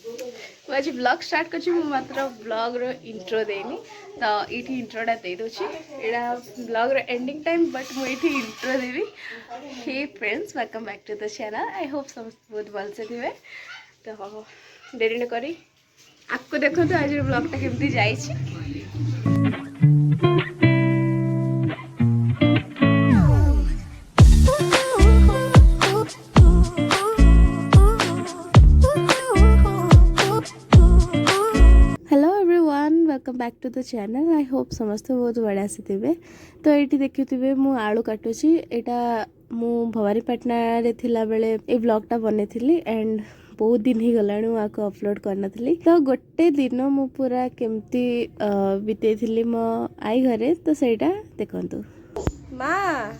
आज blog start कर मात्र ब्लॉग रो इंट्रो देनी तो ये इंट्रोटा दे दूची एटा ब्लॉग रो एंडिंग टाइम बट मुझे इंट्रो देवी। Hey friends welcome back to the channel. I hope समस्त बहुत भल से थे। तो देरी न करी आपको देखो तो आज ब्लॉगटा केमती जाइए। Welcome back to the channel. I hope समस्त बहुत बढ़िया से थे। तो ये देखुवे मु आलू काटुची यहाँ मु भवानीपाटना रे थिला बेले ए ब्लॉगटा बने थी एंड बहुत दिन ही गलाणी आपको अपलोड करना थी। तो गोटे दिन मु पूरा केमती बीते थी मो आई घरे तो सेटा देखंतु। माँ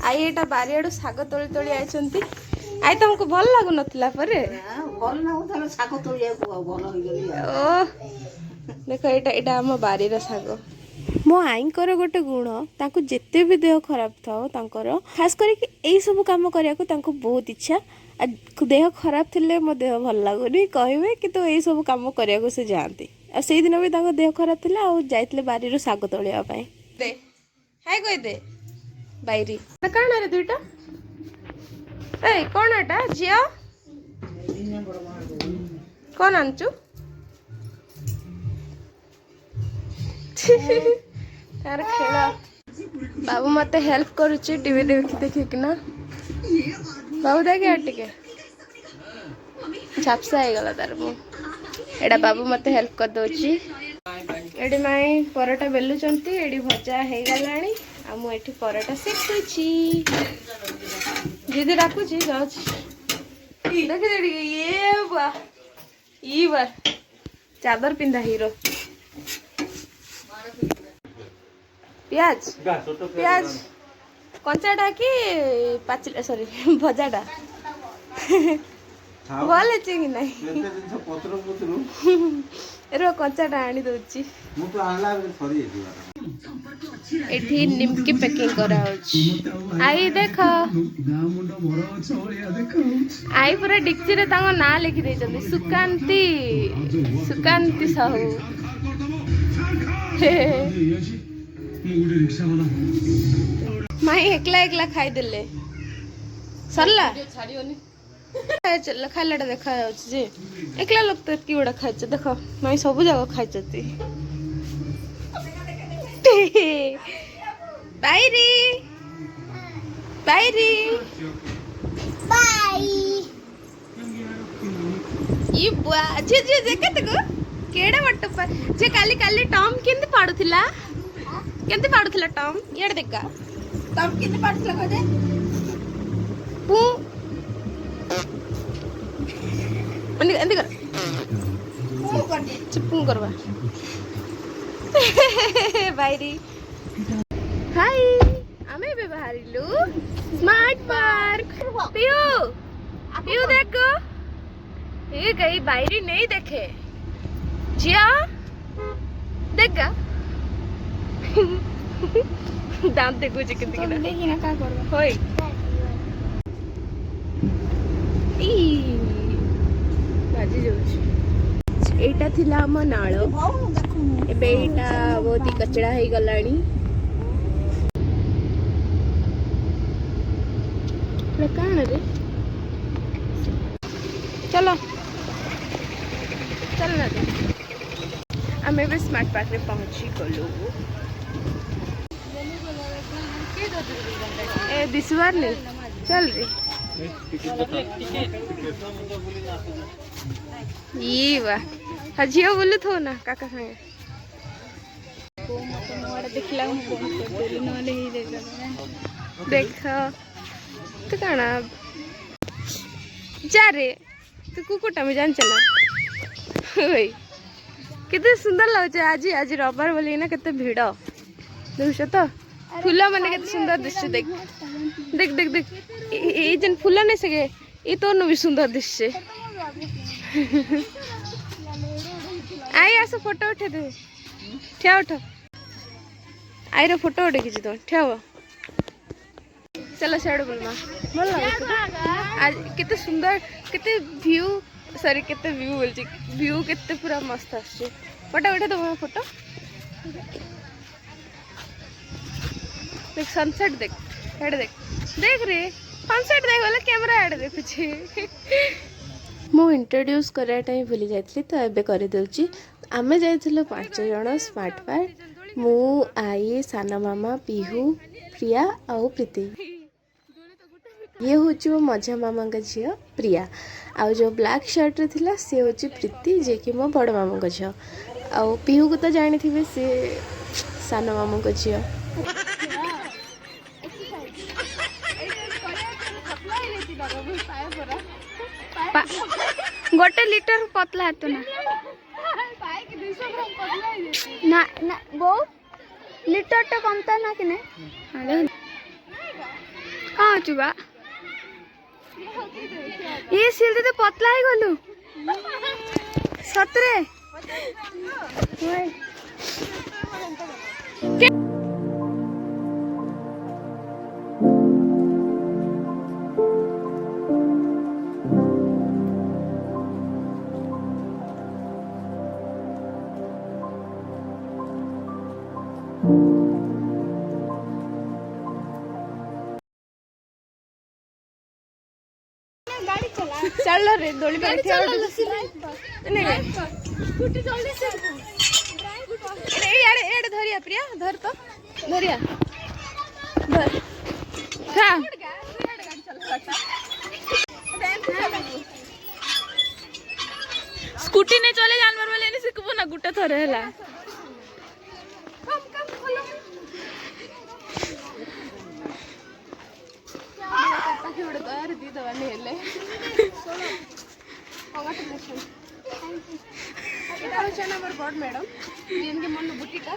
आई एटा बारियाडू साग तोली तोली आइचंती। आई तुमको भल लागु नथिला परे भल ना होता साग तोलिया को भल हो गेली। ओ देखो एटा हम बारी रा साग। मो आईकर गोटे गुण तांको जेते भी देह खराब थाओ तांकर खास करके एई सब काम करिया को तांको बहुत इच्छा। देह खराब थिले मो देह भल लागुनी कहबे कि तो एई सब काम करिया को से जानती। आ सेई दिन भी तांको देह खराब थिला आ जाइतले बारी रो साग तोलिया पई। दे हाय कहि दे बाईरी ना काना रे दुइटा। ए कौन एटा झिया कौन आनचु तार खेला। बाबू मते हेल्प करुची टीवी देखि ना। बाबू देखे टिके झापसा हो गला तार मु एडा बाबू मते हेल्प कर दोची। एडी माई परोटा बेलुचंती एडी भजा हे गलाणी आ मु एठी परोटा सेकुची। दीदी राखुची जाउची देखे देडी ये बा ई बार चादर पिंधा हीरो। प्याज प्याज कंचाटा कि पाचिला सॉरी भजाटा भल है कि नहीं रो कंचाटा आनी दोची एठी निमकी पैकिंग करा होची। आई देख आई पूरा डिक्ची रे तांको ना लिखि दे जल्दी सुकांती सुकांती साहू। माई एकला एकला खाई देले सरला खाइलाटा देखा जे एकला लोग तो एतकी बड़ा खाइछ देखो माई सब जगह खाइछती। बाईरी बाईरी बाई ये बुआ जे जे देखत को केडा वट्ट पर जे काली काली टॉम केंति पाडुथिला केंति पाडुथिला टॉम येड देखा टॉम केंति पाडुथिला कजे पू अनि एंति कर पू कर दे चिपू करवा। बाईरी हाय आमे बे बाहरिलु स्मार्ट पार्क। पियू पियू देखो ये गई बाईरी नहीं देखे जिया देखा दांत देखो जे कितनी ना देखी ना का करबा होय ई बाजी जोछ एटा थिला हम नाळो एबे एटा बहुत ही कचड़ा है गलाणी। कान रे चलो चल ना आम ए स्मार्ट पार्क रे पहुंची गलु। ए दिसवार नहीं चल रे ये वाह हजिया बोलू थो ना काका संगे देखला देख तो काना जा रे तू कुकुटा में जान चला भाई कितने सुंदर लगे आज आज रविवार बोली ना कितने भिड़ देखुच तो फूल मैंने कितने सुंदर दिशे देख देख देख देख ये जन फूल नहीं सके ये तो भी सुंदर दिशे। आई आस फोटो उठे दे ठिया उठ आई फोटो उठे खींची तो ठिया चलो सियाड़ बुलमा भल आज केते सुंदर केते व्यू सॉरी केते व्यू बोलची व्यू केते पूरा मस्त आछे फोटो उठे दो फोटो देख सनसेट देख हेड देख देख रे सनसेट देख वाला कैमरा हेड देखुची मु इंट्रोड्यूस करा टाइम भूली जाइतली तो एबे कर देउची आमे जाइथिलो 5 जण स्मार्ट पार्क मु आई साना मामा पीहू प्रिया आउ प्रीति ये हूँ मो मझा मामा का झील प्रिया आउ जो ब्लैक शर्ट रे थिला से हूँ प्रीति जे कि मो बड़ मामा का झील आउ पीहू को तो जानी थे सी साना मामा का झील गोटे लिटर पतला है तो ना ना ना वो लिटर टा कमता ना कि नहीं कहाँ चुबा ये सिल तो पतला ही गलु सतरे गाड़ी चला चल रे दोली पे बैठे स्कूटी जल्दी से यार एड धरिया प्रिया धर तो धरिया धर खा स्कूटी ने चले जानवर वाले ने सिखबो ना गुटे थरे हला मैडम जिनके मन बुटीटा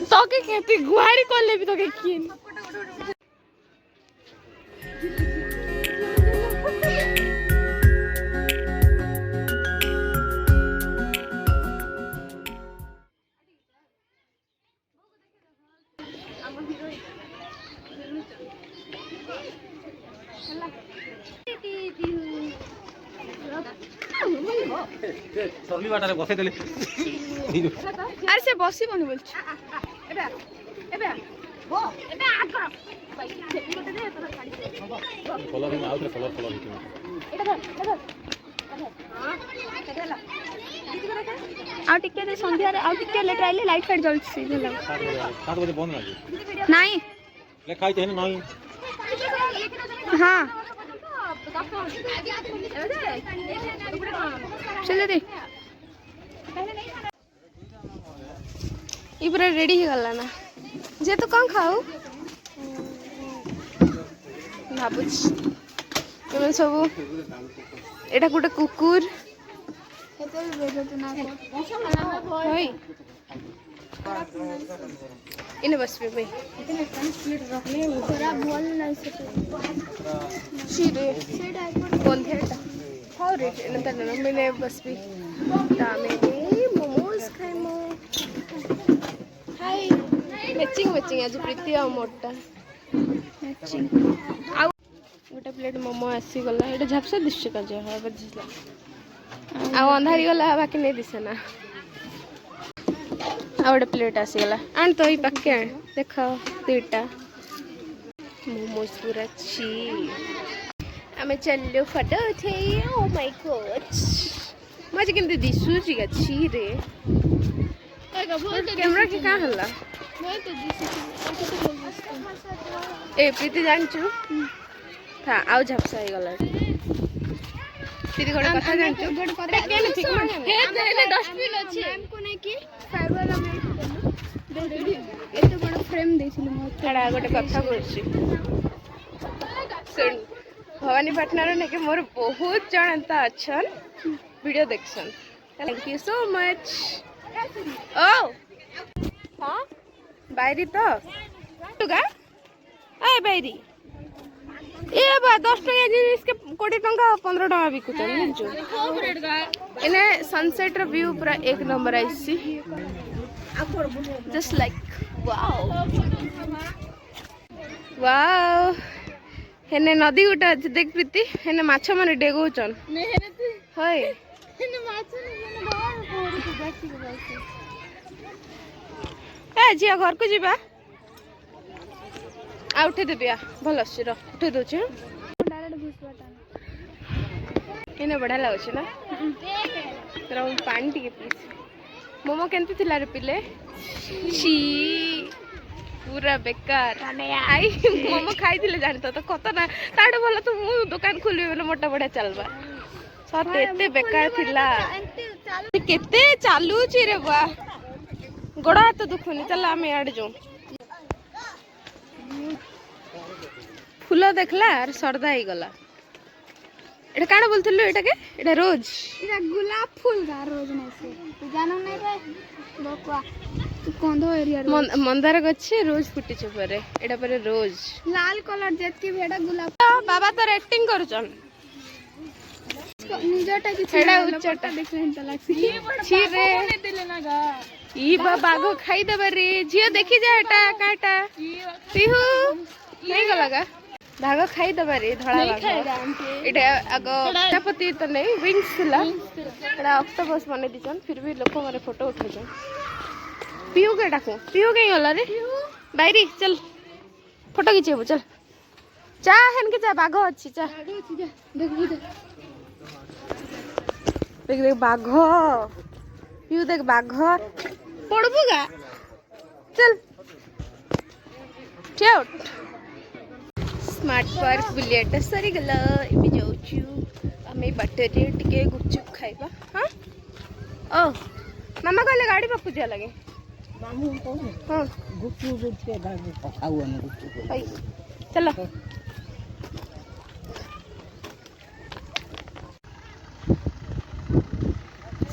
तो के कहती गुहाड़ी कॉल ले भी तो के किन सरली बाटारे बसै देले अरे से बसी बनी बोल एबे एबे वो एबे आग सेटी गोटे दे तोरा गाड़ी colour in out colour colour एटा धर हां केदेला आउ टिके दे संध्या रे आउ टिके लेट आइले लाइट फाइट जल्दी से लगा 7 बजे बंद लागे नहीं ले खाई ते नहीं हां चले दे पूरा रेडी ही गला ना जे तो कौन खाऊ भाबुच तुम सब एटा गोटे कुकुर होई इने बस पे भाई सीधे कौन थे हाउ रेट इन तन मैंने बस भी दामे मोमोज खाए मो हाय मैचिंग आज प्रीति आ मोटा मैचिंग आ गोटे प्लेट मोमो आसी गला एटा झपसा दिसछ का जे हा बजला आ अंधारी गला बाकी नहीं दिसे ना आ गोटे प्लेट आसी गला आन तो ई पक्के आन देखो दुईटा मोमोज पूरा छी आमे चलो फोटो उठे ओ माय गॉड मजे केमते दिसुची का छी रे कैमरा के कहाँ हल्ला ए प्रीति जानचु था आउ झपसा ही गला प्रीति गोटे कथा जानचु केन ठीक माने हे डस्टबिन अछि मैम को नै की फाइबर हम एते बड़ फ्रेम देथिलु म एडा गोटे कथा बोलछि सुन भवानी पाटनार ने के मोर बहुत जण एंता अछन वीडियो देखसन थैंक यू सो मच ओ हाँ बायरी तो टुगा ए बायरी ए बा 10 टका जिनिस के 20 टका 15 टका बिकुचन बुझु इन्हें सनसेट रो व्यू पूरा एक नंबर आइसी जस्ट लाइक वाओ वाओ हेने नदी गुटा अछि देख प्रीति हेने माछ माने डेगौचन होय ए जिया घर को जीवा आ उठे देबिया भल अछि र उठे दोछि इने बढ़िया लागछ ना तर पानी टिके पीस मोमो केनती थिला रे पिले छी पूरा बेकार आई मोमो खाई थिले जानतो तो कत ना ताडे बोला तो मु दुकान खोलबे बोले मोटा बड़ा चलबा सत एते बेकार थिला केते चालू छी रे बा गोड़ हाथ दुखुनी चल आम याड जो फूल देखला और सरदा ही गला एटा काना बोलथलु एटा के एटा रोज এটা গোলাপ ফুল গা রোজ নাই সে তুই জানো নাই রে বকवा तू कोंधो एरिया मंदार गच्छे रोज फुटी परे एटा परे रोज लाल कलर जेतकी भेड़ा गुलाब बाबा तो एक्टिंग करूचन निजटा की एटा उच्चटा देखले हिंता लागसी छी रे ई बागो खाई देबे रे जियो देखी जा एटा काटा पिहू नहीं गलगा भागो खाई देबे रे धळा भागो एटा आगो प्रजापति तो नहीं विंग्स थिला एटा ऑक्टोपस बने दिचन फिर भी लोक मारे फोटो उठाजन पिहू के डाकू पिहू के गला रे बाइरी चल फोटो खींचेबू चल जा हेन के जा बाघ अछि जा देख देख देख बाघ पिहू देख बाघ पड़बू गा चल ठेउट स्मार्ट पार्क बुलियाटा सरी गला एबे जाउछु हमें बाटरे टिके गुपचुप खाइबा हां ओ मामा कहले गाड़ी पाखु जा लगे मामू को हां गुपचुप के दाग खाऊ हम गुपचुप भाई चलो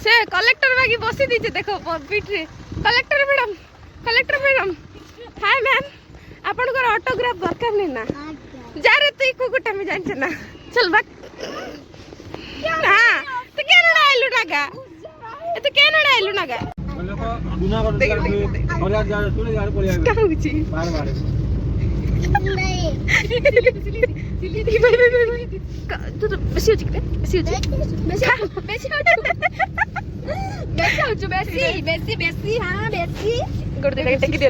से कलेक्टर बागी बसी दीजिए देखो पीठ रे कलेक्टर मैडम हाय मैम आपन को ऑटोग्राफ दरकार नहीं ना जा रे तू कुकुटा में जान ना चल बक हां तो केन आइलु नागा ए तो केन आइलु नागा लोक दुना कर और यार जा तूने यार बोलिया कहू छी बार तू तो बेसी हो चिकते बेसी हां बेसी गोड़ दे टेकी दे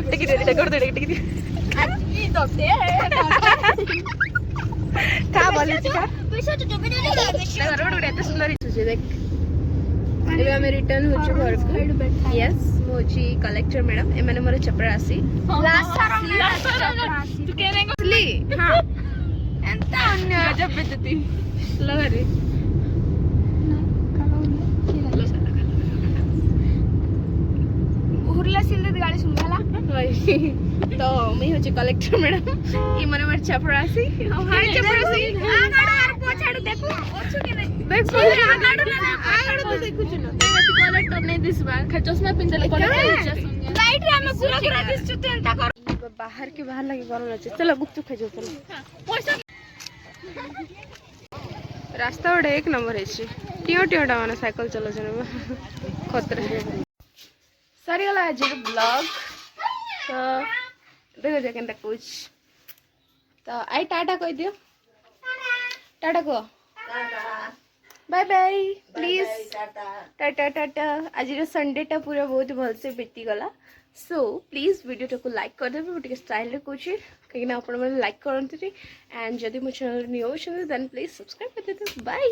गोड़ दे टेकी दे ई तो दे का बोले का पैसा तो जबे नहीं रोड उड़े तो सुंदर छे देख एबे हम रिटर्न हो छु घर को यस मोची कलेक्टर मैडम ए माने मोर चपरासी तू केरेंगे असली हां एंता अन्य गजब बेचती लगा रे उरला सिल्ले गाड़ी सुन गला तो मैं होची कलेक्टर मैडम ई माने मोर चपरासी हाय चपरासी आगाड़ यार पोछाड़ देखो ओछु के नहीं देख आगाड़ तो देखु छु ना कलेक्टर नहीं दिस बार चश्मा पिंदले कलेक्टर लाइट रे हम पूरा दिस छु तेंता कर बाहर के बाहर लगे गरम लगे चलो गुपचुप खा जाओ चलो पैसा रास्ता बड़े एक नंबर है टियोटा मैंने साइकिल चलो खतरे सारी गला आज ब्लॉग तो देखो जा के कुछ तो आई टाटा कह दियो टाटा को bye bye please tata tata आज संडे टा पूरा बहुत भल से बीती गला सो प्लीज वीडियो को लाइक कर देबे गोटे स्टाइल रे कहूँ कहीं आपण मैंने लाइक करते एंड जदि मो चैनल न्यू हो देन प्लीज सब्सक्राइब कर देते बाय।